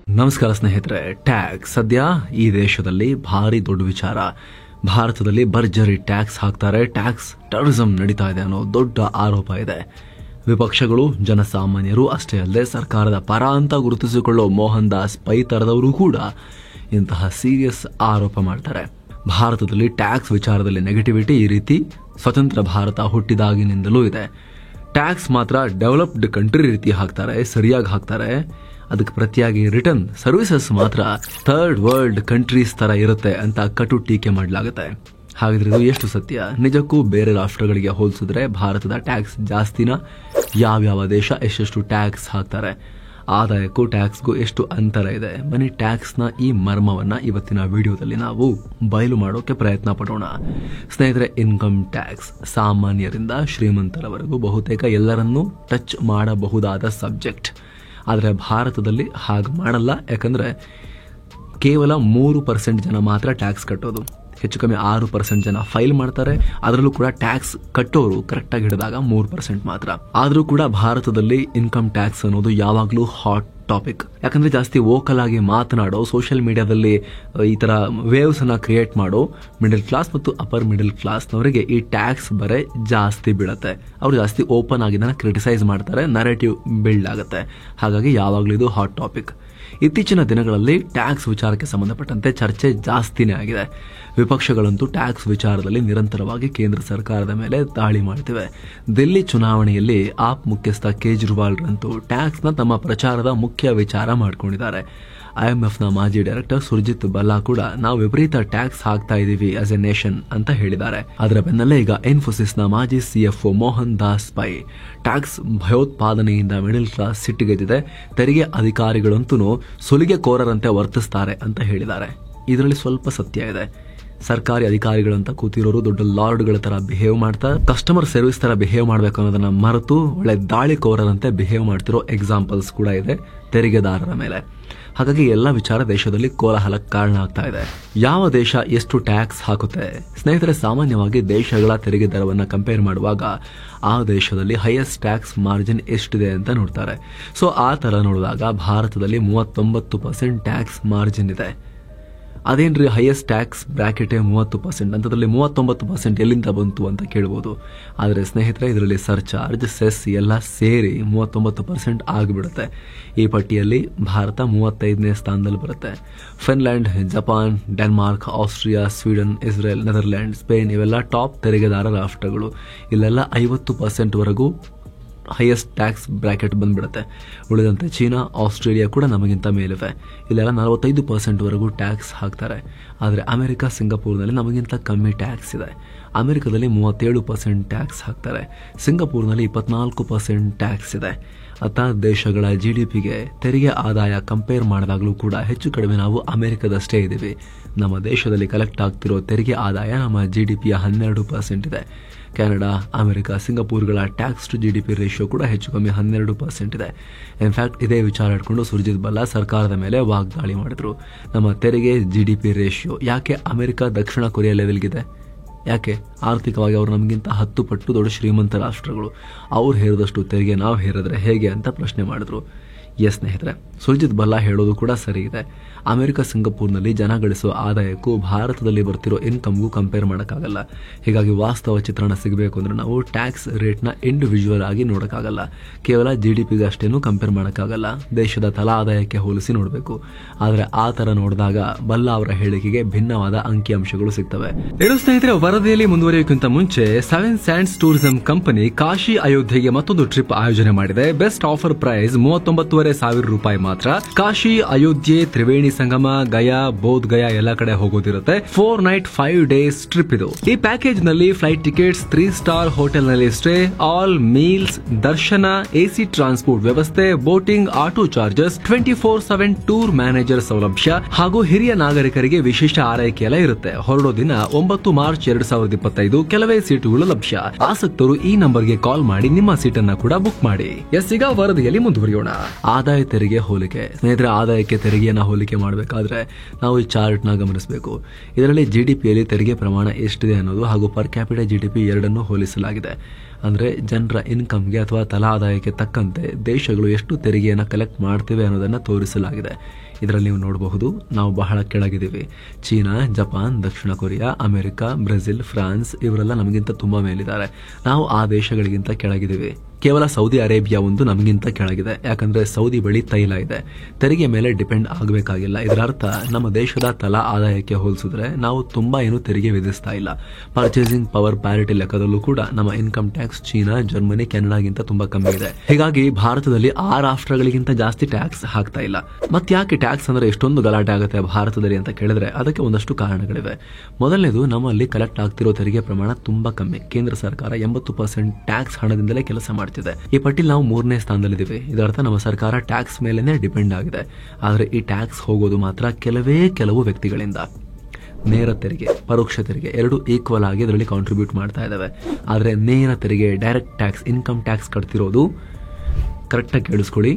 ನಮಸ್ಕಾರ ಸ್ನೇಹಿತರೆ. ಟ್ಯಾಕ್ಸ್ ಸದ್ಯ ಈ ದೇಶದಲ್ಲಿ ಭಾರಿ ದೊಡ್ಡ ವಿಚಾರ. ಭಾರತದಲ್ಲಿ ಭರ್ಜರಿ ಟ್ಯಾಕ್ಸ್ ಹಾಕ್ತಾರೆ, ಟ್ಯಾಕ್ಸ್ ಟೆರರಿಸಂ ನಡೀತಾ ಇದೆ ಅನ್ನೋ ದೊಡ್ಡ ಆರೋಪ ಇದೆ. ವಿಪಕ್ಷಗಳು, ಜನಸಾಮಾನ್ಯರು ಅಷ್ಟೇ ಅಲ್ಲದೆ ಸರ್ಕಾರದ ಪರ ಅಂತ ಗುರುತಿಸಿಕೊಳ್ಳೋ ಮೋಹನ್ ದಾಸ್ ಪೈ ತರದವರು ಕೂಡ ಇಂತಹ ಸೀರಿಯಸ್ ಆರೋಪ ಮಾಡ್ತಾರೆ. ಭಾರತದಲ್ಲಿ ಟ್ಯಾಕ್ಸ್ ವಿಚಾರದಲ್ಲಿ ನೆಗೆಟಿವಿಟಿ ಈ ರೀತಿ ಸ್ವತಂತ್ರ ಭಾರತ ಹುಟ್ಟಿದಾಗಿನಿಂದಲೂ ಇದೆ. ಟ್ಯಾಕ್ಸ್ ಮಾತ್ರ ಡೆವಲಪ್ಡ್ ಕಂಟ್ರಿ ರೀತಿ ಹಾಕ್ತಾರೆ, ಸರಿಯಾಗಿ ಹಾಕ್ತಾರೆ. ಅದಕ್ಕೆ ಪ್ರತಿಯಾಗಿ ರಿಟರ್ನ್ ಸರ್ವಿಸಸ್ ಮಾತ್ರ ಥರ್ಡ್ ವರ್ಲ್ಡ್ ಕಂಟ್ರೀಸ್ ತರ ಇರುತ್ತೆ ಅಂತ ಕಟು ಟೀಕೆ ಮಾಡಲಾಗುತ್ತೆ. ಹಾಗಾದ್ರೆ ಇದು ಎಷ್ಟು ಸತ್ಯ? ನಿಜಕ್ಕೂ ಬೇರೆ ರಾಷ್ಟ್ರಗಳಿಗೆ ಹೋಲಿಸಿದ್ರೆ ಭಾರತದ ಟ್ಯಾಕ್ಸ್ ಜಾಸ್ತಿನ? ಯಾವ್ಯಾವ ದೇಶ ಎಷ್ಟೆಷ್ಟು ಟ್ಯಾಕ್ಸ್ ಹಾಕ್ತಾರೆ? ಆದಾಯಕ್ಕೂ ಟ್ಯಾಕ್ಸ್ಗೂ ಎಷ್ಟು ಅಂತರ ಇದೆ? ಬನ್ನಿ ಟ್ಯಾಕ್ಸ್ನ ಈ ಮರ್ಮವನ್ನ ಇವತ್ತಿನ ವಿಡಿಯೋದಲ್ಲಿ ನಾವು ಬಯಲು ಮಾಡೋಕೆ ಪ್ರಯತ್ನ ಪಡೋಣ. ಸ್ನೇಹಿತರೆ, ಇನ್ಕಮ್ ಟ್ಯಾಕ್ಸ್ ಸಾಮಾನ್ಯರಿಂದ ಶ್ರೀಮಂತರವರೆಗೂ ಬಹುತೇಕ ಎಲ್ಲರನ್ನೂ ಟಚ್ ಮಾಡಬಹುದಾದ ಸಬ್ಜೆಕ್ಟ್. ಆದರೆ ಭಾರತದಲ್ಲಿ ಹಾಗೆ ಮಾಡಲ್ಲ. ಯಾಕಂದ್ರೆ ಕೇವಲ 3% ಜನ ಮಾತ್ರ ಟ್ಯಾಕ್ಸ್ ಕಟ್ಟೋದು. ಹೆಚ್ಚು ಕಮ್ಮಿ 6% ಜನ ಫೈಲ್ ಮಾಡ್ತಾರೆ. ಅದರಲ್ಲೂ ಕೂಡ ಟ್ಯಾಕ್ಸ್ ಕಟ್ಟೋರು ಕರೆಕ್ಟಾಗಿ ಹಿಡಿದಾಗ 3% ಮಾತ್ರ. ಆದರೂ ಕೂಡ ಭಾರತದಲ್ಲಿ ಇನ್ಕಮ್ ಟ್ಯಾಕ್ಸ್ ಅನ್ನೋದು ಯಾವಾಗಲೂ ಹಾಟ್ ಟಾಪಿಕ್. ಯಾಕಂದ್ರೆ ಜಾಸ್ತಿ ವೋಕಲ್ ಆಗಿ ಮಾತನಾಡೋ, ಸೋಷಿಯಲ್ ಮೀಡಿಯಾದಲ್ಲಿ ಈ ತರ ವೇವ್ಸ್ ಅನ್ನ ಕ್ರಿಯೇಟ್ ಮಾಡೋ ಮಿಡಲ್ ಕ್ಲಾಸ್ ಮತ್ತು ಅಪರ್ ಮಿಡಲ್ ಕ್ಲಾಸ್ನವರಿಗೆ ಈ ಟ್ಯಾಕ್ಸ್ ಬರೆ ಜಾಸ್ತಿ ಬೀಳುತ್ತೆ. ಅವರು ಜಾಸ್ತಿ ಓಪನ್ ಆಗಿ ಕ್ರಿಟಿಸೈಸ್ ಮಾಡ್ತಾರೆ, ನರೇಟಿವ್ ಬಿಲ್ಡ್ ಆಗುತ್ತೆ. ಹಾಗಾಗಿ ಯಾವಾಗಲೂ ಇದು ಹಾಟ್ ಟಾಪಿಕ್. ಇತ್ತೀಚಿನ ದಿನಗಳಲ್ಲಿ ಟ್ಯಾಕ್ಸ್ ವಿಚಾರಕ್ಕೆ ಸಂಬಂಧಪಟ್ಟಂತೆ ಚರ್ಚೆ ಜಾಸ್ತಿನೇ ಆಗಿದೆ. ವಿಪಕ್ಷಗಳಂತೂ ಟ್ಯಾಕ್ಸ್ ವಿಚಾರದಲ್ಲಿ ನಿರಂತರವಾಗಿ ಕೇಂದ್ರ ಸರ್ಕಾರದ ಮೇಲೆ ದಾಳಿ ಮಾಡ್ತಿವೆ. ದಿಲ್ಲಿ ಚುನಾವಣೆಯಲ್ಲಿ ಆಪ್ ಮುಖ್ಯಸ್ಥ ಕೇಜ್ರಿವಾಲ್ ರಂತೂ ಟ್ಯಾಕ್ಸ್ನ ತಮ್ಮ ಪ್ರಚಾರದ ಮುಖ್ಯ ವಿಚಾರ ಮಾಡಿಕೊಂಡಿದ್ದಾರೆ. IMFನ ಮಾಜಿ ಡೈರೆಕ್ಟರ್ ಸುರ್ಜಿತ್ ಬಲ್ಲಾ ಕೂಡ ನಾವು ವಿಪರೀತ ಟ್ಯಾಕ್ಸ್ ಹಾಕ್ತಾ ಇದೀವಿ ಆಸ್ ಎ ನೇಷನ್ ಅಂತ ಹೇಳಿದ್ದಾರೆ. ಅದರ ಬೆನ್ನಲ್ಲೇ ಈಗ ಇನ್ಫೋಸಿಸ್ನ ಮಾಜಿ CFO Mohandas Pai tax ಭಯೋತ್ಪಾದನೆಯಿಂದ ಮಿಡಲ್ ಕ್ಲಾಸ್ ಸಿಟ್ಟಿಗೆದ್ದಿದೆ, ತೆರಿಗೆ ಅಧಿಕಾರಿಗಳಂತೂ ಸುಲಿಗೆ ಕೋರರಂತೆ ವರ್ತಿಸ್ತಾರೆ ಅಂತ ಹೇಳಿದ್ದಾರೆ. ಇದರಲ್ಲಿ ಸ್ವಲ್ಪ ಸತ್ಯ ಇದೆ. ಸರ್ಕಾರಿ ಅಧಿಕಾರಿಗಳಂತ ಕೂತಿರೋರು ದೊಡ್ಡ ಲಾರ್ಡ್ಗಳ ತರ ಬಿಹೇವ್ ಮಾಡ್ತಾ ಕಸ್ಟಮರ್ ಸರ್ವಿಸ್ ತರ ಬಿಹೇವ್ ಮಾಡಬೇಕು ಅನ್ನೋದನ್ನ ಮರೆತು ಒಳ್ಳೆ ದಾಳಿಕೋರರಂತೆ ಬಿಹೇವ್ ಮಾಡ್ತಿರೋ ಎಕ್ಸಾಂಪಲ್ಸ್ ಕೂಡ ಇದೆ ತೆರಿಗೆದಾರರ ಮೇಲೆ. ಹಾಗಾಗಿ ಎಲ್ಲ ವಿಚಾರ ದೇಶದಲ್ಲಿ ಕೋಲಾಹಲಕ್ಕೆ ಕಾರಣ ಆಗ್ತಾ ಇದೆ. ಯಾವ ದೇಶ ಎಷ್ಟು ಟ್ಯಾಕ್ಸ್ ಹಾಕುತ್ತೆ? ಸ್ನೇಹಿತರೆ, ಸಾಮಾನ್ಯವಾಗಿ ದೇಶಗಳ ತೆರಿಗೆ ದರವನ್ನು ಕಂಪೇರ್ ಮಾಡುವಾಗ ಆ ದೇಶದಲ್ಲಿ ಹೈಯೆಸ್ಟ್ ಟ್ಯಾಕ್ಸ್ ಮಾರ್ಜಿನ್ ಎಷ್ಟಿದೆ ಅಂತ ನೋಡ್ತಾರೆ. ಸೊ ಆ ತರ ನೋಡಿದಾಗ ಭಾರತದಲ್ಲಿ 39% ಟ್ಯಾಕ್ಸ್ ಮಾರ್ಜಿನ್ ಇದೆ. ಅದೇನ್ರಿ ಹೈಯೆಸ್ಟ್ ಟ್ಯಾಕ್ಸ್ ಬ್ರಾಕೆಟೇ 30%, ಅಂತದ್ರಲ್ಲಿ 39% ಎಲ್ಲಿಂದ ಬಂತು ಅಂತ ಕೇಳಬಹುದು. ಆದರೆ ಸ್ನೇಹಿತರೆ, ಇದರಲ್ಲಿ ಸರ್ಚಾರ್ಜ್, ಸೆಸ್ ಎಲ್ಲ ಸೇರಿ 39% ಆಗಿಬಿಡುತ್ತೆ. ಈ ಪಟ್ಟಿಯಲ್ಲಿ ಭಾರತ 35ನೇ ಸ್ಥಾನದಲ್ಲಿ ಬರುತ್ತೆ. Finland, Japan, Denmark, Austria, Sweden, Israel, Netherland, Spain ಇವೆಲ್ಲ ಟಾಪ್ ತೆರಿಗೆದಾರ ರಾಷ್ಟ್ರಗಳು. ಇಲ್ಲೆಲ್ಲ 50% ವರೆಗೂ ಹೈಯೆಸ್ಟ್ ಟ್ಯಾಕ್ಸ್ ಬ್ರಾಕೆಟ್ ಬಂದ್ಬಿಡುತ್ತೆ. ಉಳಿದಂತೆ ಚೀನಾ, ಆಸ್ಟ್ರೇಲಿಯಾ ಕೂಡ ನಮಗಿಂತ ಮೇಲಿವೆ. ಇಲ್ಲೆಲ್ಲ 45% ವರೆಗೂ ಟ್ಯಾಕ್ಸ್ ಹಾಕ್ತಾರೆ. ಆದರೆ ಅಮೆರಿಕ, ಸಿಂಗಾಪುರ್ನಲ್ಲಿ ನಮಗಿಂತ ಕಮ್ಮಿ ಟ್ಯಾಕ್ಸ್ ಇದೆ. ಅಮೆರಿಕದಲ್ಲಿ 37% ಟ್ಯಾಕ್ಸ್ ಹಾಕ್ತಾರೆ. ಸಿಂಗಾಪುರ್ನಲ್ಲಿ 24% ಟ್ಯಾಕ್ಸ್ ಇದೆ. ಅತ್ತ ದೇಶಗಳ GDPಗೆ ತೆರಿಗೆ ಆದಾಯ ಕಂಪೇರ್ ಮಾಡಿದಾಗಲೂ ಕೂಡ ಹೆಚ್ಚು ಕಡಿಮೆ ನಾವು ಅಮೆರಿಕದಷ್ಟೇ ಇದ್ದೀವಿ. ನಮ್ಮ ದೇಶದಲ್ಲಿ ಕಲೆಕ್ಟ್ ಆಗ್ತಿರೋ ತೆರಿಗೆ ಆದಾಯ ನಮ್ಮ GDPಯ 12% ಇದೆ. ಕೆನಡಾ, ಅಮೆರಿಕ, ಸಿಂಗಾಪುರ್ಗಳ ಟ್ಯಾಕ್ಸ್ ಟು GDP ರೇಷಿಯೋ ಕೂಡ ಹೆಚ್ಚು ಕಮ್ಮಿ 12% ಇದೆ. ಇನ್ಫ್ಯಾಕ್ಟ್ ಇದೇ ವಿಚಾರ ಇಟ್ಕೊಂಡು ಸುರ್ಜಿತ್ ಬಲ್ಲಾ ಸರ್ಕಾರದ ಮೇಲೆ ವಾಗ್ದಾಳಿ ಮಾಡಿದ್ರು. ನಮ್ಮ ತೆರಿಗೆ GDP ರೇಷಿಯೋ ಯಾಕೆ ಅಮೆರಿಕ, ದಕ್ಷಿಣ ಕೊರಿಯಾ ಲೆವೆಲ್ಗಿದೆ? ಯಾಕೆ? ಆರ್ಥಿಕವಾಗಿ ಅವರು ನಮಗಿಂತ 10 ಪಟ್ಟು ದೊಡ್ಡ ಶ್ರೀಮಂತ ರಾಷ್ಟ್ರಗಳು. ಅವ್ರು ಹೇರಿದಷ್ಟು ತೆರಿಗೆ ನಾವು ಹೇರಿದ್ರೆ ಹೇಗೆ ಅಂತ ಪ್ರಶ್ನೆ ಮಾಡಿದ್ರು. ಎಸ್ ಸ್ನೇಹಿತರೆ, ಸುರ್ಜಿತ್ ಬಲ್ಲಾ ಹೇಳೋದು ಕೂಡ ಸರಿ ಇದೆ. ಅಮೆರಿಕ, ಸಿಂಗಾಪುರ್ನಲ್ಲಿ ಜನ ಗಳಿಸುವ ಆದಾಯಕ್ಕೂ ಭಾರತದಲ್ಲಿ ಬರ್ತಿರೋ ಇನ್ಕಮ್ಗೂ ಕಂಪೇರ್ ಮಾಡೋಕ್ಕಾಗಲ್ಲ. ಹೀಗಾಗಿ ವಾಸ್ತವ ಚಿತ್ರಣ ಸಿಗಬೇಕು ಅಂದ್ರೆ ನಾವು ಟ್ಯಾಕ್ಸ್ ರೇಟ್ನ ಇಂಡಿವಿಜುವಲ್ ಆಗಿ ನೋಡೋಕ್ಕಾಗಲ್ಲ. ಕೇವಲ GDPಗೆ ಅಷ್ಟೇನು ಕಂಪೇರ್ ಮಾಡೋಕ್ಕಾಗಲ್ಲ. ದೇಶದ ತಲಾ ಆದಾಯಕ್ಕೆ ಹೋಲಿಸಿ ನೋಡಬೇಕು. ಆದರೆ ಆ ತರ ನೋಡಿದಾಗ ಬಲ್ಲಾ ಅವರ ಹೇಳಿಕೆಗೆ ಭಿನ್ನವಾದ ಅಂಕಿಅಂಶಗಳು ಸಿಗ್ತವೆ. ಇನ್ನು ಸ್ನೇಹಿತರೆ, ವರದಿಯಲ್ಲಿ ಮುಂದುವರಿಯೋಕ್ಕಿಂತ ಮುಂಚೆ 7 ಸ್ಯಾಂಡ್ಸ್ ಟೂರಿಸಂ ಕಂಪನಿ ಕಾಶಿ, ಅಯೋಧ್ಯೆಗೆ ಮತ್ತೊಂದು ಟ್ರಿಪ್ ಆಯೋಜನೆ ಮಾಡಿದೆ. ಬೆಸ್ಟ್ ಆಫರ್ ಪ್ರೈಸ್ 39,500 ರೂಪಾಯಿ ಮಾತ್ರ. ಕಾಶಿ, ಅಯೋಧ್ಯೆ, ತ್ರಿವೇಣಿ ಸಂಗಮ, ಗಯಾ, ಬೋಧ್ ಗಯಾ ಎಲ್ಲ ಕಡೆ ಹೋಗೋದಿರುತ್ತೆ. 4 ನೈಟ್ 5 ಡೇಸ್ ಟ್ರಿಪ್ ಇದು. ಈ ಪ್ಯಾಕೇಜ್ ನಲ್ಲಿ ಫ್ಲೈಟ್ ಟಿಕೆಟ್ಸ್, 3 ಸ್ಟಾರ್ ಹೋಟೆಲ್ ನಲ್ಲಿ ಸ್ಟೇ, ಆಲ್ ಮೀಲ್ಸ್, ದರ್ಶನ, AC ಟ್ರಾನ್ಸ್ಪೋರ್ಟ್ ವ್ಯವಸ್ಥೆ, boating, auto charges, 24/7 tour manager ಸೌಲಭ್ಯ ಹಾಗೂ ಹಿರಿಯ ನಾಗರಿಕರಿಗೆ ವಿಶೇಷ ಆರೈಕೆ ಎಲ್ಲ ಇರುತ್ತೆ. ಹೊರಡೋ ದಿನ 9 ಮಾರ್ಚ್ 2025. ಕೆಲವೇ ಸೀಟುಗಳು ಲಭ್ಯ. ಆಸಕ್ತರು ಈ ನಂಬರ್ಗೆ ಕಾಲ್ ಮಾಡಿ ನಿಮ್ಮ ಸೀಟನ್ನ ಕೂಡ ಬುಕ್ ಮಾಡಿ. ಈಗ ವರದಿಯಲ್ಲಿ ಮುಂದುವರಿಯೋಣ. ಆದಾಯ ತೆರಿಗೆ ಹೋಲಿಕೆ. ಸ್ನೇಹಿತರೆ, ಆದಾಯಕ್ಕೆ ತೆರಿಗೆಯನ್ನ ಹೋಲಿಕೆ ಮಾಡಬೇಕಾದ್ರೆ ನಾವು ಈ ಚಾರ್ಟ್ ನ ಗಮನಿಸಬೇಕು. ಇದರಲ್ಲಿ GDPಯಲ್ಲಿ ತೆರಿಗೆ ಪ್ರಮಾಣ ಎಷ್ಟಿದೆ ಅನ್ನೋದು ಹಾಗೂ ಪರ್ ಕ್ಯಾಪಿಟಲ್ GDP ಎರಡನ್ನೂ ಹೋಲಿಸಲಾಗಿದೆ. ಅಂದರೆ ಜನರ ಇನ್ಕಮ್ಗೆ ಅಥವಾ ತಲಾ ಆದಾಯಕ್ಕೆ ತಕ್ಕಂತೆ ದೇಶಗಳು ಎಷ್ಟು ತೆರಿಗೆಯನ್ನು ಕಲೆಕ್ಟ್ ಮಾಡ್ತಿವೆ ಅನ್ನೋದನ್ನು ತೋರಿಸಲಾಗಿದೆ. ಇದರಲ್ಲಿ ನೀವು ನೋಡಬಹುದು, ನಾವು ಬಹಳ ಕೆಳಗಿದ್ದೀವಿ. ಚೀನಾ, ಜಪಾನ್, ದಕ್ಷಿಣ ಕೊರಿಯಾ, ಅಮೆರಿಕ, ಬ್ರೆಜಿಲ್, ಫ್ರಾನ್ಸ್ ಇವರೆಲ್ಲ ನಮಗಿಂತ ತುಂಬ ಮೇಲಿದ್ದಾರೆ. ನಾವು ಆ ದೇಶಗಳಿಗಿಂತ ಕೆಳಗಿದ್ದೀವಿ. ಕೇವಲ ಸೌದಿ ಅರೇಬಿಯಾ ಒಂದು ನಮಗಿಂತ ಕೆಳಗಿದೆ. ಯಾಕಂದರೆ ಸೌದಿ ಬಳಿ ತೈಲ ಇದೆ, ತೆರಿಗೆ ಮೇಲೆ ಡಿಪೆಂಡ್ ಆಗಬೇಕಾಗಿಲ್ಲ. ಇದರ ಅರ್ಥ ನಮ್ಮ ದೇಶದ ತಲಾ ಆದಾಯಕ್ಕೆ ಹೋಲಿಸಿದ್ರೆ ನಾವು ತುಂಬ ಏನು ತೆರಿಗೆ ವಿಧಿಸ್ತಾ ಇಲ್ಲ. ಪರ್ಚೇಸಿಂಗ್ ಪವರ್ ಪ್ಯಾರಿಟಿ ಲೆಕ್ಕದಲ್ಲೂ ಕೂಡ ನಮ್ಮ ಇನ್ಕಮ್ ಟ್ಯಾಕ್ಸ್ ಚೀನಾ, ಜರ್ಮನಿ, ಕೆನಡಾಗಿಂತ ತುಂಬ ಕಮ್ಮಿ ಇದೆ. ಹೀಗಾಗಿ ಭಾರತದಲ್ಲಿ ಆ ರಾಷ್ಟ್ರಗಳಿಗಿಂತ ಜಾಸ್ತಿ ಟ್ಯಾಕ್ಸ್ ಹಾಕ್ತಾ ಇಲ್ಲ. ಮತ್ತೆ ಯಾಕೆ ಟ್ಯಾಕ್ಸ್ ಅಂದ್ರೆ ಎಷ್ಟೊಂದು ಗಲಾಟೆ ಆಗುತ್ತೆ ಭಾರತದಲ್ಲಿ ಅಂತ ಕೇಳಿದ್ರೆ ಅದಕ್ಕೆ ಒಂದಷ್ಟು ಕಾರಣಗಳಿವೆ. ಮೊದಲನೇದು, ನಮ್ಮಲ್ಲಿ ಕಲೆಕ್ಟ್ ಆಗ್ತಿರೋ ತೆರಿಗೆ ಪ್ರಮಾಣ ತುಂಬಾ ಕಮ್ಮಿ. ಕೇಂದ್ರ ಸರ್ಕಾರ 80% ಟ್ಯಾಕ್ಸ್ ಹಣದಿಂದಲೇ ಕೆಲಸ ಮಾಡ್ತಿದೆ. ಈ ಪಟ್ಟಿಲಿ ನಾವು 3ನೇ ಸ್ಥಾನದಲ್ಲಿದ್ದೀವಿ. ಇದರರ್ಥ ನಮ್ಮ ಸರ್ಕಾರ ಟ್ಯಾಕ್ಸ್ ಮೇಲೆನೆ ಡಿಪೆಂಡ್ ಆಗಿದೆ. ಆದರೆ ಈ ಟ್ಯಾಕ್ಸ್ ಹೋಗೋದು ಮಾತ್ರ ಕೆಲವು ವ್ಯಕ್ತಿಗಳಿಂದ. ನೇರ ತೆರಿಗೆ, ಪರೋಕ್ಷ ತೆರಿಗೆ ಎರಡು ಈಕ್ವಲ್ ಆಗಿ ಅದರಲ್ಲಿ ಕಾಂಟ್ರಿಬ್ಯೂಟ್ ಮಾಡ್ತಾ ಇದ್ದಾವೆ. ಆದರೆ ನೇರ ತೆರಿಗೆ, ಡೈರೆಕ್ಟ್ ಟ್ಯಾಕ್ಸ್, ಇನ್ಕಮ್ ಟ್ಯಾಕ್ಸ್ ಕಟ್ತಿರೋದು, ಕರೆಕ್ಟಾಗಿ ಕೇಳಿಸ್ಕೊಳ್ಳಿ,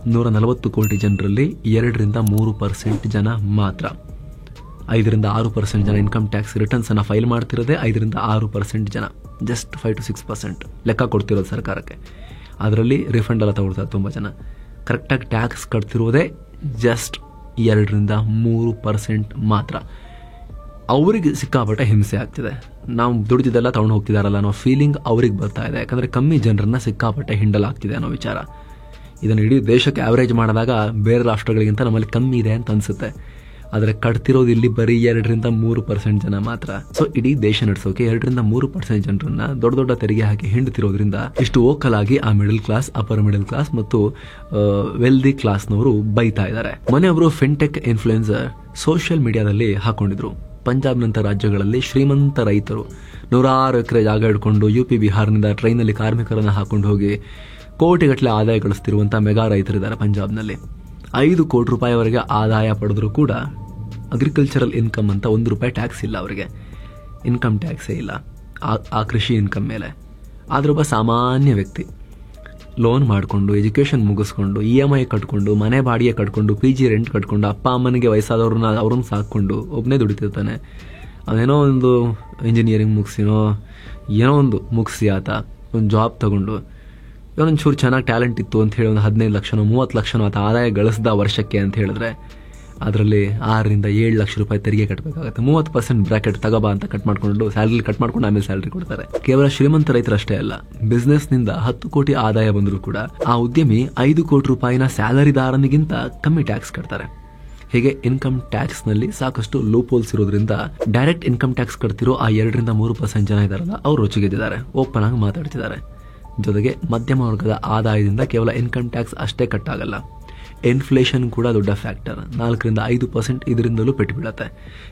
140 ಕೋಟಿ ಜನರಲ್ಲಿ 2-3% ಜನ ಮಾತ್ರ. 5-6% ಜನ ಇನ್ಕಮ್ ಟ್ಯಾಕ್ಸ್ ರಿಟರ್ನ್ಸ್ ಅನ್ನ ಫೈಲ್ ಮಾಡ್ತಿರೋದೇ 5-6% ಜನ, ಜಸ್ಟ್ 5-6% ಲೆಕ್ಕ ಕೊಡ್ತಿರೋದು ಸರ್ಕಾರಕ್ಕೆ. ಅದರಲ್ಲಿ ರಿಫಂಡ್ ಎಲ್ಲ ತಗೊಳ್ತಾರೆ ತುಂಬ ಜನ. ಕರೆಕ್ಟಾಗಿ ಟ್ಯಾಕ್ಸ್ ಕಟ್ತಿರೋದೇ ಜಸ್ಟ್ 2-3% ಮಾತ್ರ. ಅವ್ರಿಗೆ ಸಿಕ್ಕಾಪಟ್ಟೆ ಹಿಂಸೆ ಆಗ್ತಿದೆ. ನಾವು ದುಡ್ದಿದ್ದೆಲ್ಲ ತಗೊಂಡು ಹೋಗ್ತಿದಾರಲ್ಲ ಅನ್ನೋ ಫೀಲಿಂಗ್ ಅವ್ರಿಗೆ ಬರ್ತಾ ಇದೆ. ಯಾಕಂದರೆ ಕಮ್ಮಿ ಜನರನ್ನ ಸಿಕ್ಕಾಪಟ್ಟೆ ಹಿಂಡಲಾಗ್ತಿದೆ ಅನ್ನೋ ವಿಚಾರ. ಇದನ್ನು ಇಡೀ ದೇಶಕ್ಕೆ ಆವರೇಜ್ ಮಾಡಿದಾಗ ಬೇರೆ ರಾಷ್ಟ್ರಗಳಿಗಿಂತ ನಮ್ಮಲ್ಲಿ ಕಮ್ಮಿ ಇದೆ ಅಂತ ಅನ್ಸುತ್ತೆ. ಆದರೆ ಕಟ್ತಿರೋದು ಇಲ್ಲಿ ಬರೀ 2-3% ಜನ ಮಾತ್ರ. ಸೊ ಇಡೀ ದೇಶ ನಡೆಸೋಕೆ 2-3% ಜನರನ್ನ ದೊಡ್ಡ ದೊಡ್ಡ ತೆರಿಗೆ ಹಾಕಿ ಹಿಂಡ್ತಿರೋದ್ರಿಂದ ಇಷ್ಟು ಓಕಲ್ ಆಗಿ ಆ middle class, upper middle class ಮತ್ತು ವೆಲ್ದಿ ಕ್ಲಾಸ್ನವರು ಬೈತಾ ಇದ್ದಾರೆ. ಮೊನ್ನೆಯೊಬ್ಬರು ಫಿನ್ಟೆಕ್ ಇನ್ಫ್ಲುಯೆನ್ಸರ್ ಸೋಷಿಯಲ್ ಮೀಡಿಯಾದಲ್ಲಿ ಹಾಕೊಂಡಿದ್ರು, ಪಂಜಾಬ್ನಂಥ ರಾಜ್ಯಗಳಲ್ಲಿ ಶ್ರೀಮಂತ ರೈತರು 100 ಎಕರೆ ಜಾಗ ಹಿಡ್ಕೊಂಡು UP, ಬಿಹಾರ್ನಿಂದ ಟ್ರೈನಲ್ಲಿ ಕಾರ್ಮಿಕರನ್ನು ಹಾಕೊಂಡು ಹೋಗಿ ಕೋಟಿಗಟ್ಟಲೆ ಆದಾಯ ಗಳಿಸ್ತಿರುವಂಥ ಮೆಗಾ ರೈತರಿದ್ದಾರೆ ಪಂಜಾಬ್ನಲ್ಲಿ. 5 ಕೋಟಿ ರೂಪಾಯಿವರೆಗೆ ಆದಾಯ ಪಡೆದರೂ ಕೂಡ ಅಗ್ರಿಕಲ್ಚರಲ್ ಇನ್ಕಮ್ ಅಂತ ₹1 ಟ್ಯಾಕ್ಸ್ ಇಲ್ಲ ಅವರಿಗೆ. ಇನ್ಕಮ್ ಟ್ಯಾಕ್ಸೇ ಇಲ್ಲ ಆ ಕೃಷಿ ಇನ್ಕಮ್ ಮೇಲೆ. ಆದರೆ ಒಬ್ಬ ಸಾಮಾನ್ಯ ವ್ಯಕ್ತಿ ಲೋನ್ ಮಾಡಿಕೊಂಡು, ಎಜುಕೇಷನ್ ಮುಗಿಸ್ಕೊಂಡು, EMI ಕಟ್ಕೊಂಡು, ಮನೆ ಬಾಡಿಗೆ ಕಟ್ಕೊಂಡು, PG ರೆಂಟ್ ಕಟ್ಕೊಂಡು, ಅಪ್ಪ ಅಮ್ಮನಿಗೆ ಅವ್ರನ್ನ ಸಾಕೊಂಡು ಒಬ್ಬನೇ ದುಡಿತಿರ್ತಾನೆ. ಅದೇನೋ ಒಂದು ಇಂಜಿನಿಯರಿಂಗ್ ಮುಗಿಸಿನೋ ಏನೋ ಒಂದು ಮುಗಿಸಿ ಆತ ಒಂದು ಜಾಬ್ ತಗೊಂಡು ಒಂಚೂರು ಚೆನ್ನಾಗಿ ಟ್ಯಾಲೆಂಟ್ ಇತ್ತು ಅಂತ ಹೇಳಿ ಒಂದು 15 ಲಕ್ಷನೋ 30 ಲಕ್ಷನೋ ಆತ ಆದಾಯ ಗಳಿಸ್ದ ವರ್ಷಕ್ಕೆ ಅಂತ ಹೇಳಿದ್ರೆ ಅದರಲ್ಲಿ 6-7 ಲಕ್ಷ ರೂಪಾಯಿ ತೆರಿಗೆ ಕಟ್ಟಬೇಕಾಗುತ್ತೆ. 30% ಬ್ರಾಕೆಟ್ ತಗೋಬಾ ಅಂತ ಕಟ್ ಮಾಡ್ಕೊಂಡು ಸ್ಯಾಲರಿ ಕಟ್ ಮಾಡ್ಕೊಂಡು ಆಮೇಲೆ ಸ್ಯಾಲರಿ ಕೊಡ್ತಾರೆ. ಕೇವಲ ಶ್ರೀಮಂತ ರೈತರಷ್ಟೇ ಅಲ್ಲ, ಬಿಸ್ನೆಸ್ನಿಂದ 10 ಕೋಟಿ ಆದಾಯ ಬಂದರೂ ಕೂಡ ಆ ಉದ್ಯಮಿ 5 ಕೋಟಿ ರೂಪಾಯಿನ ಸ್ಯಾಲರಿದಾರನಿಗಿಂತ ಕಮ್ಮಿ ಟ್ಯಾಕ್ಸ್ ಕಟ್ತಾರೆ. ಹೀಗೆ ಇನ್ಕಮ್ ಟ್ಯಾಕ್ಸ್ ನಲ್ಲಿ ಸಾಕಷ್ಟು ಲೂಪ್ ಹೋಲ್ಸ್ ಇರೋದ್ರಿಂದ ಡೈರೆಕ್ಟ್ ಇನ್ಕಮ್ ಟ್ಯಾಕ್ಸ್ ಕಟ್ತಿರೋ ಆ 2-3% ಜನ ಇದಾರಲ್ಲ, ಅವ್ರು ರೊಚ್ಚಿಗೆದ್ದಿದ್ದಾರೆ, ಓಪನ್ ಆಗಿ ಮಾತಾಡ್ತಿದ್ದಾರೆ. ಜೊತೆಗೆ ಮಧ್ಯಮ ವರ್ಗದ ಆದಾಯದಿಂದ ಕೇವಲ ಇನ್ಕಮ್ ಟ್ಯಾಕ್ಸ್ ಅಷ್ಟೇ ಕಟ್ಟಾಗಲ್ಲ, ಇನ್ಫ್ಲೇಷನ್ ಕೂಡ ದೊಡ್ಡ ಫ್ಯಾಕ್ಟರ್. 4-5% ಇದರಿಂದಲೂ ಪೆಟ್ಟು ಬೀಳುತ್ತೆ.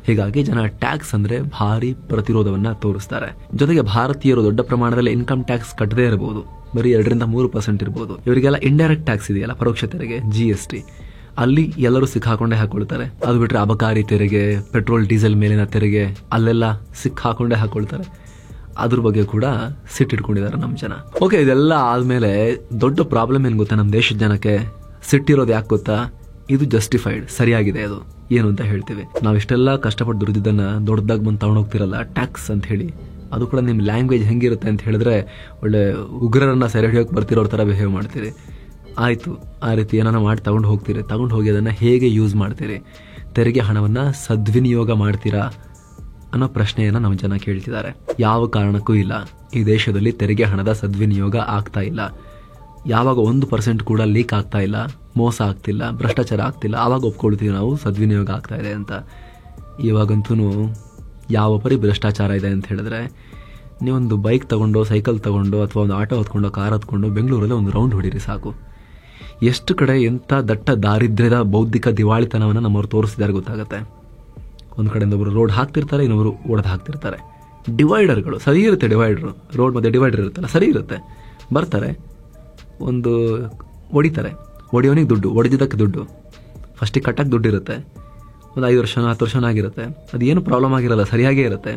ಹೀಗಾಗಿ ಜನ ಟ್ಯಾಕ್ಸ್ ಅಂದ್ರೆ ಭಾರಿ ಪ್ರತಿರೋಧವನ್ನ ತೋರಿಸ್ತಾರೆ. ಜೊತೆಗೆ ಭಾರತೀಯರು ದೊಡ್ಡ ಪ್ರಮಾಣದಲ್ಲಿ ಇನ್ಕಮ್ ಟ್ಯಾಕ್ಸ್ ಕಟ್ಟದೇ ಇರಬಹುದು, ಬರೀ 2-3% ಇರಬಹುದು. ಇವರಿಗೆಲ್ಲ ಇಂಡೈರೆಕ್ಟ್ ಟ್ಯಾಕ್ಸ್ ಇದೆಯಲ್ಲ, ಪರೋಕ್ಷ ತೆರಿಗೆ, GST, ಅಲ್ಲಿ ಎಲ್ಲರೂ ಸಿಕ್ಕಾಕೊಂಡೇ ಹಾಕೊಳ್ತಾರೆ. ಅದು ಬಿಟ್ಟರೆ ಅಬಕಾರಿ ತೆರಿಗೆ, ಪೆಟ್ರೋಲ್ ಡೀಸೆಲ್ ಮೇಲಿನ ತೆರಿಗೆ, ಅಲ್ಲೆಲ್ಲ ಸಿಕ್ಕಾಕೊಂಡೇ ಹಾಕೊಳ್ತಾರೆ. ಅದ್ರ ಬಗ್ಗೆ ಕೂಡ ಸಿಟ್ಟಿಟ್ಕೊಂಡಿದ್ದಾರೆ ನಮ್ಮ ಜನ. ಓಕೆ, ಇದೆಲ್ಲ ಆದ್ಮೇಲೆ ದೊಡ್ಡ ಪ್ರಾಬ್ಲಮ್ ಏನ್ ಗೊತ್ತಾ ನಮ್ಮ ದೇಶದ ಜನಕ್ಕೆ? ಸಿಟ್ಟಿರೋದು ಯಾಕೆ ಗೊತ್ತಾ? ಇದು ಜಸ್ಟಿಫೈಡ್, ಸರಿಯಾಗಿದೆ. ಅದು ಏನು ಅಂತ ಹೇಳ್ತೀವಿ. ನಾವಿಷ್ಟೆಲ್ಲ ಕಷ್ಟಪಟ್ಟು ದುಡಿದನ್ನ ದೊಡ್ಡದಾಗಿ ಬಂದು ತಗೊಂಡೋಗ್ತಿರಲ್ಲ ಟ್ಯಾಕ್ಸ್ ಅಂತ ಹೇಳಿ, ಅದು ಕೂಡ ನಿಮ್ಮ ಲ್ಯಾಂಗ್ವೇಜ್ ಹೆಂಗಿರುತ್ತೆ ಅಂತ ಹೇಳಿದ್ರೆ ಒಳ್ಳೆ ಉಗ್ರರನ್ನ ಸೆರೆ ಹಿಡಿಯೋಕೆ ಬರ್ತಿರೋರ ಥರ ಬಿಹೇವ್ ಮಾಡ್ತೀರಿ. ಆಯಿತು, ಆ ರೀತಿ ಏನಾನ ಮಾಡಿ ತಗೊಂಡು ಹೋಗ್ತೀರಿ. ತಗೊಂಡು ಹೋಗಿ ಅದನ್ನು ಹೇಗೆ ಯೂಸ್ ಮಾಡ್ತೀರಿ? ತೆರಿಗೆ ಹಣವನ್ನು ಸದ್ವಿನಿಯೋಗ ಮಾಡ್ತೀರಾ ಅನ್ನೋ ಪ್ರಶ್ನೆಯನ್ನು ನಮ್ಮ ಜನ ಕೇಳ್ತಿದ್ದಾರೆ. ಯಾವ ಕಾರಣಕ್ಕೂ ಇಲ್ಲ, ಈ ದೇಶದಲ್ಲಿ ತೆರಿಗೆ ಹಣದ ಸದ್ವಿನಿಯೋಗ ಆಗ್ತಾ ಇಲ್ಲ. ಯಾವಾಗ 1% ಕೂಡ ಲೀಕ್ ಆಗ್ತಾ ಇಲ್ಲ, ಮೋಸ ಆಗ್ತಿಲ್ಲ, ಭ್ರಷ್ಟಾಚಾರ ಆಗ್ತಿಲ್ಲ, ಆವಾಗ ಒಪ್ಕೊಳ್ತೀವಿ ನಾವು ಸದ್ವಿನಿಯೋಗ ಆಗ್ತಾ ಇದೆ ಅಂತ. ಇವಾಗಂತೂ ಯಾವ ಪರಿ ಭ್ರಷ್ಟಾಚಾರ ಇದೆ ಅಂತ ಹೇಳಿದ್ರೆ, ನೀವೊಂದು ಬೈಕ್ ತಗೊಂಡು, ಸೈಕಲ್ ತಗೊಂಡು, ಅಥವಾ ಒಂದು ಆಟೋ ಹೊತ್ಕೊಂಡು, ಕಾರ್ ಹೊತ್ಕೊಂಡು ಬೆಂಗಳೂರಲ್ಲಿ ಒಂದು ರೌಂಡ್ ಹೊಡೀರಿ ಸಾಕು. ಎಷ್ಟು ಕಡೆ ಎಂಥ ದಟ್ಟ ದಾರಿದ್ರ್ಯದ ಬೌದ್ಧಿಕ ದಿವಾಳಿತನವನ್ನು ನಮ್ಮವ್ರು ತೋರಿಸಿದ್ದಾರೆ ಗೊತ್ತಾಗುತ್ತೆ. ಒಂದು ಕಡೆಯಿಂದ ಒಬ್ಬರು ರೋಡ್ ಹಾಕ್ತಿರ್ತಾರೆ, ಇನ್ನೊಬ್ರು ಒಡೆದು ಹಾಕ್ತಿರ್ತಾರೆ. ಡಿವೈಡರ್ಗಳು ಸರಿ ಇರುತ್ತೆ, ಡಿವೈಡರ್ ರೋಡ್ ಮಧ್ಯೆ ಡಿವೈಡರ್ ಇರುತ್ತಲ್ಲ, ಸರಿ ಇರುತ್ತೆ. ಬರ್ತಾರೆ, ಒಂದು ಹೊಡಿತಾರೆ, ಹೊಡಿಯೋನಿಗೆ ದುಡ್ಡು, ಹೊಡೆದಿದ್ದಕ್ಕೆ ದುಡ್ಡು, ಫಸ್ಟಿಗೆ ಕಟ್ಟಕ್ಕೆ ದುಡ್ಡು ಇರುತ್ತೆ. ಒಂದು 5 ವರ್ಷನೋ 10 ವರ್ಷನೋ ಆಗಿರುತ್ತೆ. ಅದೇನು ಪ್ರಾಬ್ಲಮ್ ಆಗಿರಲ್ಲ, ಸರಿಯಾಗೇ ಇರುತ್ತೆ.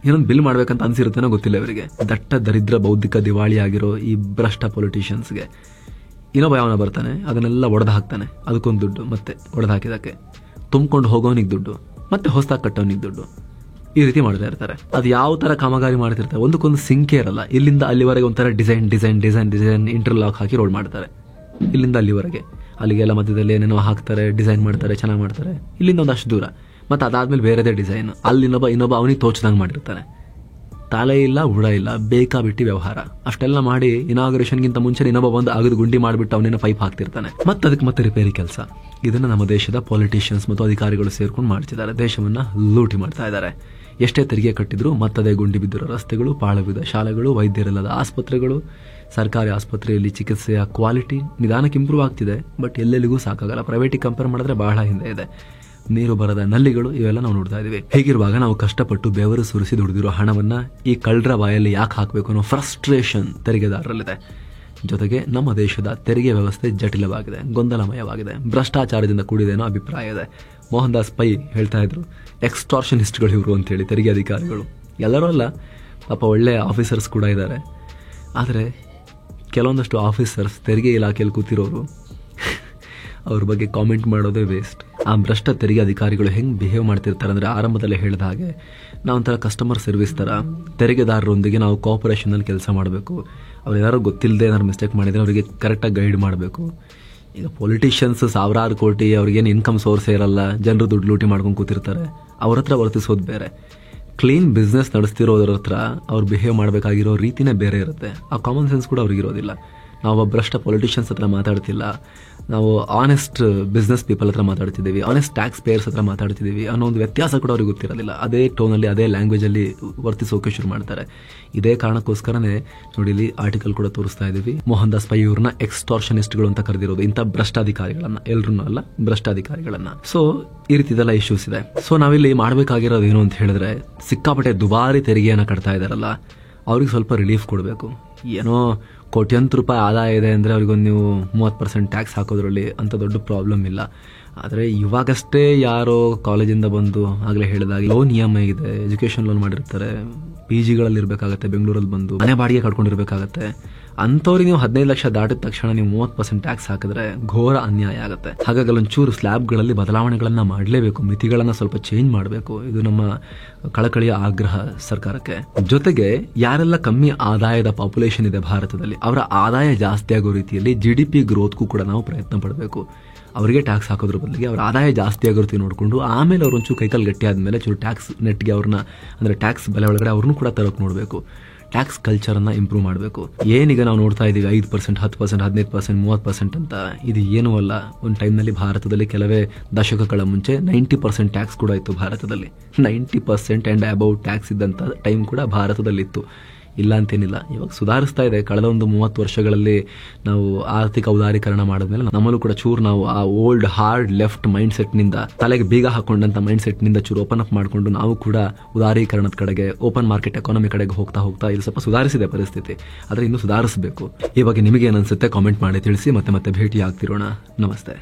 ಏನೊಂದು ಬಿಲ್ ಮಾಡ್ಬೇಕಂತ ಅನ್ಸಿರುತ್ತೇನೋ ಗೊತ್ತಿಲ್ಲ ಇವರಿಗೆ. ದಟ್ಟ ದರಿದ್ರ ಬೌದ್ಧಿಕ ದಿವಾಳಿ ಆಗಿರೋ ಈ ಭ್ರಷ್ಟ ಪೊಲಿಟಿಷಿಯನ್ಸ್ಗೆ ಇನ್ನೊಬ್ಬ ಯಾವನ ಬರ್ತಾನೆ, ಅದನ್ನೆಲ್ಲ ಒಡೆದು ಹಾಕ್ತಾನೆ, ಅದಕ್ಕೊಂದು ದುಡ್ಡು, ಮತ್ತೆ ಒಡೆದು ಹಾಕಿದಕ್ಕೆ ತುಂಬಿಕೊಂಡು ಹೋಗೋನಿಗೆ ದುಡ್ಡು, ಮತ್ತೆ ಹೊಸದಾಗಿ ಕಟ್ಟೋನಿಗೆ ದುಡ್ಡು. ಈ ರೀತಿ ಮಾಡ್ತಾ ಇರ್ತಾರೆ. ಅದು ಯಾವ ತರ ಕಾಮಗಾರಿ ಮಾಡ್ತಿರ್ತಾರೆ, ಒಂದಕ್ಕೊಂದು ಸಿಂಕೆ ಇರಲ್ಲ. ಇಲ್ಲಿಂದ ಅಲ್ಲಿವರೆಗೆ ಒಂಥರ ಡಿಸೈನ್ ಇಂಟರ್ಲಾಕ್ ಹಾಕಿ ರೋಡ್ ಮಾಡ್ತಾರೆ. ಇಲ್ಲಿಂದ ಅಲ್ಲಿವರೆಗೆ, ಅಲ್ಲಿಗೆಲ್ಲ ಮಧ್ಯದಲ್ಲಿ ಏನೇನೋ ಹಾಕ್ತಾರೆ, ಡಿಸೈನ್ ಮಾಡ್ತಾರೆ, ಚೆನ್ನಾಗಿ ಮಾಡ್ತಾರೆ. ಇಲ್ಲಿಂದ ಒಂದಷ್ಟು ದೂರ, ಮತ್ತೆ ಅದಾದ್ಮೇಲೆ ಬೇರೆದೇ ಡಿಸೈನ್. ಅಲ್ಲಿ ಇನ್ನೊಬ್ಬ ಅವನಿಗೆ ತೋಚದಂಗೆ ಮಾಡಿರ್ತಾನೆ. ತಲೆ ಇಲ್ಲ, ಬುಡ ಇಲ್ಲ, ಬೇಕಾಬಿಟ್ಟಿ ವ್ಯವಹಾರ. ಅಷ್ಟೆಲ್ಲ ಮಾಡಿ ಇನಾಗ್ರೇಷನ್ಗಿಂತ ಮುಂಚೆ ಇನ್ನೊಬ್ಬ ಬಂದು ಅಗದು ಗುಂಡಿ ಮಾಡಿಬಿಟ್ಟು ಅವನೇನೋ ಪೈಪ್ ಹಾಕ್ತಿರ್ತಾನೆ. ಅದಕ್ಕೆ ಮತ್ತೆ ರಿಪೇರಿ ಕೆಲಸ. ಇದನ್ನ ನಮ್ಮ ದೇಶದ ಪೊಲಿಟಿಷಿಯನ್ಸ್ ಮತ್ತು ಅಧಿಕಾರಿಗಳು ಸೇರ್ಕೊಂಡು ಮಾಡ್ತಿದ್ದಾರೆ. ದೇಶವನ್ನ ಲೂಟಿ ಮಾಡ್ತಾ ಇದ್ದಾರೆ. ಎಷ್ಟೇ ತೆರಿಗೆ ಕಟ್ಟಿದ್ರು ಮತ್ತದೇ ಗುಂಡಿ ಬಿದ್ದಿರೋ ರಸ್ತೆಗಳು, ಪಾಳು ಬಿದ್ದ ಶಾಲೆಗಳು, ವೈದ್ಯರಿಲ್ಲದ ಆಸ್ಪತ್ರೆಗಳು. ಸರ್ಕಾರಿ ಆಸ್ಪತ್ರೆಯಲ್ಲಿ ಚಿಕಿತ್ಸೆಯ ಕ್ವಾಲಿಟಿ ನಿಧಾನಕ್ಕೆ ಇಂಪ್ರೂವ್ ಆಗ್ತಿದೆ, ಬಟ್ ಎಲ್ಲೆಲ್ಲಿಗೂ ಸಾಕಾಗಲ್ಲ. ಪ್ರೈವೇಟಿಗೆ ಕಂಪೇರ್ ಮಾಡಿದ್ರೆ ಬಹಳ ಹಿಂದೆ ಇದೆ. ನೀರು ಬರದ ನಲ್ಲಿಗಳು, ಇವೆಲ್ಲ ನಾವು ನೋಡ್ತಾ ಇದೀವಿ. ಹೀಗಿರುವಾಗ ನಾವು ಕಷ್ಟಪಟ್ಟು ಬೆವರು ಸುರಿಸಿ ದುಡಿದಿರೋ ಹಣವನ್ನ ಈ ಕಳ್ಳರ ಬಾಯಲ್ಲಿ ಯಾಕೆ ಹಾಕಬೇಕು ಅನ್ನೋ ಫ್ರಸ್ಟ್ರೇಷನ್ ತೆರಿಗೆದಾರರಲ್ಲಿದೆ. ಜೊತೆಗೆ ನಮ್ಮ ದೇಶದ ತೆರಿಗೆ ವ್ಯವಸ್ಥೆ ಜಟಿಲವಾಗಿದೆ, ಗೊಂದಲಮಯವಾಗಿದೆ, ಭ್ರಷ್ಟಾಚಾರದಿಂದ ಕೂಡಿದೆ ಅನ್ನೋ ಅಭಿಪ್ರಾಯ ಇದೆ. ಮೋಹನ್ ದಾಸ್ ಪೈ ಹೇಳ್ತಾ ಇದ್ರು, ಎಕ್ಸ್ಟಾರ್ಷನಿಸ್ಟ್ಗಳು ಇವರು ಅಂತೇಳಿ ತೆರಿಗೆ ಅಧಿಕಾರಿಗಳು. ಎಲ್ಲರೂ ಅಲ್ಲ, ಪಾಪ ಒಳ್ಳೆ ಆಫೀಸರ್ಸ್ ಕೂಡ ಇದ್ದಾರೆ. ಆದರೆ ಕೆಲವೊಂದಷ್ಟು ಆಫೀಸರ್ಸ್ ತೆರಿಗೆ ಇಲಾಖೆಯಲ್ಲಿ ಕೂತಿರೋರು, ಅವ್ರ ಬಗ್ಗೆ ಕಾಮೆಂಟ್ ಮಾಡೋದೇ ವೇಸ್ಟ್. ಆ ಭ್ರಷ್ಟ ತೆರಿಗೆ ಅಧಿಕಾರಿಗಳು ಹೆಂಗೆ ಬಿಹೇವ್ ಮಾಡ್ತಿರ್ತಾರೆ ಅಂದರೆ, ಆರಂಭದಲ್ಲೇ ಹೇಳಿದ ಹಾಗೆ ನಾವೊಂಥರ ಕಸ್ಟಮರ್ ಸರ್ವಿಸ್ ಥರ ತೆರಿಗೆದಾರರೊಂದಿಗೆ ನಾವು ಕೋಆಪರೇಷನಲ್ಲಿ ಕೆಲಸ ಮಾಡಬೇಕು. ಅವ್ರು ಯಾರು ಗೊತ್ತಿಲ್ಲದೆ ಏನಾದ್ರು ಮಿಸ್ಟೇಕ್ ಮಾಡಿದರೆ ಅವರಿಗೆ ಕರೆಕ್ಟಾಗಿ ಗೈಡ್ ಮಾಡಬೇಕು. ಈಗ ಪೊಲಿಟಿಷಿಯನ್ಸ್ ಸಾವಿರಾರು ಕೋಟಿ, ಅವ್ರಿಗೇನು ಇನ್ಕಮ್ ಸೋರ್ಸೇ ಇರಲ್ಲ, ಜನರು ದುಡ್ಡು ಲೂಟಿ ಮಾಡ್ಕೊಂಡು ಕೂತಿರ್ತಾರೆ. ಅವ್ರ ಹತ್ರ ವರ್ತಿಸೋದು ಬೇರೆ. ಕ್ಲೀನ್ ಬಿಸ್ನೆಸ್ ನಡೆಸ್ತಿರೋದ್ರ ಹತ್ರ ಅವ್ರು ಬಿಹೇವ್ ಮಾಡಬೇಕಾಗಿರೋ ರೀತಿನೇ ಬೇರೆ ಇರುತ್ತೆ. ಆ ಕಾಮನ್ ಸೆನ್ಸ್ ಕೂಡ ಅವ್ರಿಗಿರೋದಿಲ್ಲ. ನಾವು ಭ್ರಷ್ಟ ಪೊಲಿಟಿಷಿಯನ್ಸ್ ಹತ್ರ ಮಾತಾಡ್ತಿಲ್ಲ, ನಾವು ಆನೆಸ್ಟ್ ಬಿಸ್ನೆಸ್ ಪೀಪಲ್ ಹತ್ರ ಮಾತಾಡ್ತಿದ್ದೀವಿ, ಆನೆಸ್ಟ್ ಟ್ಯಾಕ್ಸ್ ಪೇಯರ್ಸ್ ಹತ್ರ ಮಾತಾಡ್ತಿದ್ದೀವಿ ಅನ್ನೋ ಒಂದು ವ್ಯತ್ಯಾಸ ಕೂಡ ಅವ್ರಿಗೆ ಗೊತ್ತಿರೋದಿಲ್ಲ. ಅದೇ ಟೋನಲ್ಲಿ, ಅದೇ ಲ್ಯಾಂಗ್ವೇಜಲ್ಲಿ ವರ್ತಿಸೋಕೆ ಶುರು ಮಾಡ್ತಾರೆ. ಇದೇ ಕಾರಣಕ್ಕೋಸ್ಕರನೇ ನೋಡಿ, ಇಲ್ಲಿ ಆರ್ಟಿಕಲ್ ಕೂಡ ತೋರಿಸ್ತಾ ಇದ್ದೀವಿ. ಮೋಹನ್ ದಾಸ್ ಪೈ ಇವ್ರನ್ನ ಎಕ್ಸ್ಟಾರ್ಷನಿಸ್ಟ್ಗಳು ಅಂತ ಕರೆದಿರೋದು, ಇಂಥ ಭ್ರಷ್ಟಾಧಿಕಾರಿಗಳನ್ನ. ಎಲ್ರನ್ನೂ ಅಲ್ಲ, ಭ್ರಷ್ಟಾಧಿಕಾರಿಗಳನ್ನ. ಸೊ ಈ ರೀತಿದೆಲ್ಲ ಇಶ್ಯೂಸ್ ಇದೆ. ಸೊ ನಾವಿಲ್ಲಿ ಮಾಡಬೇಕಾಗಿರೋದು ಏನು ಅಂತ ಹೇಳಿದ್ರೆ, ಸಿಕ್ಕಾಪಟ್ಟೆ ದುಬಾರಿ ತೆರಿಗೆಯನ್ನು ಕಟ್ತಾ ಇದ್ದಾರಲ್ಲ, ಅವ್ರಿಗೆ ಸ್ವಲ್ಪ ರಿಲೀಫ್ ಕೊಡಬೇಕು. ಏನೋ ಕೋಟ್ಯಂತರ ರೂಪಾಯಿ ಆದಾಯ ಇದೆ ಅಂದರೆ ಅವ್ರಿಗೊಂದು ನೀವು 30% ಟ್ಯಾಕ್ಸ್ ಹಾಕೋದ್ರಲ್ಲಿ ಅಂಥ ದೊಡ್ಡ ಪ್ರಾಬ್ಲಮ್ ಇಲ್ಲ. ಆದರೆ ಇವಾಗಷ್ಟೇ ಯಾರೋ ಕಾಲೇಜಿಂದ ಬಂದು ಆಗಲೇ ಹೇಳಿದಾಗ ಲೋನ್ EMI ಇದೆ, ಎಜುಕೇಷನ್ ಲೋನ್ ಮಾಡಿರ್ತಾರೆ, PGಗಳಲ್ಲಿ ಇರಬೇಕಾಗತ್ತೆ, ಬೆಂಗಳೂರಲ್ಲಿ ಬಂದು ಮನೆ ಬಾಡಿಗೆ ಕಟ್ಕೊಂಡಿರ್ಬೇಕಾಗತ್ತೆ. ಅಂಥವ್ರಿಗೆ ನೀವು 15 ಲಕ್ಷ ದಾಟಿದ ತಕ್ಷಣ ನೀವು 30% ಟ್ಯಾಕ್ಸ್ ಹಾಕಿದ್ರೆ ಘೋರ ಅನ್ಯಾಯ ಆಗುತ್ತೆ. ಹಾಗಾಗಿ ಅಲ್ಲೊಂಚೂರು ಸ್ಲ್ಯಾಬ್ಗಳಲ್ಲಿ ಬದಲಾವಣೆಗಳನ್ನು ಮಾಡಲೇಬೇಕು, ಮಿತಿಗಳನ್ನು ಸ್ವಲ್ಪ ಚೇಂಜ್ ಮಾಡಬೇಕು. ಇದು ನಮ್ಮ ಕಳಕಳಿಯ ಆಗ್ರಹ ಸರ್ಕಾರಕ್ಕೆ. ಜೊತೆಗೆ ಯಾರೆಲ್ಲ ಕಮ್ಮಿ ಆದಾಯದ ಪಾಪ್ಯುಲೇಷನ್ ಇದೆ ಭಾರತದಲ್ಲಿ, ಅವರ ಆದಾಯ ಜಾಸ್ತಿ ಆಗೋ ರೀತಿಯಲ್ಲಿ GDP ಗ್ರೋತ್ಗೂ ಕೂಡ ನಾವು ಪ್ರಯತ್ನ ಪಡಬೇಕು. ಅವರಿಗೆ ಟ್ಯಾಕ್ಸ್ ಹಾಕೋದ್ರ ಬದಲಿಗೆ ಅವರ ಆದಾಯ ಜಾಸ್ತಿ ಆಗೋ ರೀತಿ ನೋಡಿಕೊಂಡು, ಆಮೇಲೆ ಅವ್ರು ಒಂಚೂರು ಕೈಕಲ್ ಗಟ್ಟಿ ಆದಮೇಲೆ ಚೂರು ಟ್ಯಾಕ್ಸ್ ನೆಟ್ಗೆ ಅವ್ರನ್ನ, ಅಂದರೆ ಟ್ಯಾಕ್ಸ್ ಬೆಲೆ ಒಳಗಡೆ ಅವ್ರನ್ನೂ ಕೂಡ ತರೋಕೆ ನೋಡಬೇಕು. ಟ್ಯಾಕ್ಸ್ ಕಲ್ಚರನ್ನು ಇಂಪ್ರೂವ್ ಮಾಡಬೇಕು. ಏನೀಗ ನಾವು ನೋಡ್ತಾ ಇದ್ದೀವಿ 5%, 10%, 15%, 30% ಅಂತ, ಇದು ಏನೂ ಅಲ್ಲ. ಒಂದು ಟೈಮ್ನಲ್ಲಿ ಭಾರತದಲ್ಲಿ ಕೆಲವೇ ದಶಕಗಳ ಮುಂಚೆ 90% ಟ್ಯಾಕ್ಸ್ ಕೂಡ ಇತ್ತು ಭಾರತದಲ್ಲಿ. 90% ಆ್ಯಂಡ್ ಅಬೌವ್ ಟ್ಯಾಕ್ಸ್ ಇದ್ದಂಥ ಟೈಮ್ ಕೂಡ ಭಾರತದಲ್ಲಿತ್ತು. ಇಲ್ಲ ಅಂತೇನಿಲ್ಲ, ಇವಾಗ ಸುಧಾರಿಸ್ತಾ ಇದೆ. ಕಳೆದ ಒಂದು 30 ವರ್ಷಗಳಲ್ಲಿ ನಾವು ಆರ್ಥಿಕ ಉದಾರೀಕರಣ ಮಾಡಿದ್ಮೇಲೆ ನಮ್ಮಲ್ಲೂ ಕೂಡ ಚೂರು ನಾವು ಆ ಓಲ್ಡ್ ಹಾರ್ಡ್ ಲೆಫ್ಟ್ ಮೈಂಡ್ ಸೆಟ್ನಿಂದ, ತಲೆಗೆ ಬೀಗ ಹಾಕೊಂಡಂತ ಮೈಂಡ್ ಸೆಟ್ನಿಂದ ಚೂರು ಓಪನ್ ಅಪ್ ಮಾಡಿಕೊಂಡು ನಾವು ಕೂಡ ಉದಾರೀಕರಣದ ಕಡೆಗೆ, ಓಪನ್ ಮಾರ್ಕೆಟ್ ಎಕಾನಮಿ ಕಡೆಗೆ ಹೋಗ್ತಾ ಇದು ಸ್ವಲ್ಪ ಸುಧಾರಿಸಿದೆ ಪರಿಸ್ಥಿತಿ. ಆದರೆ ಇನ್ನೂ ಸುಧಾರಿಸಬೇಕು. ಈ ಬಗ್ಗೆ ನಿಮಗೆ ಏನನ್ಸುತ್ತೆ ಕಾಮೆಂಟ್ ಮಾಡಿ ತಿಳಿಸಿ. ಮತ್ತೆ ಭೇಟಿ ಆಗ್ತಿರೋಣ. ನಮಸ್ತೆ.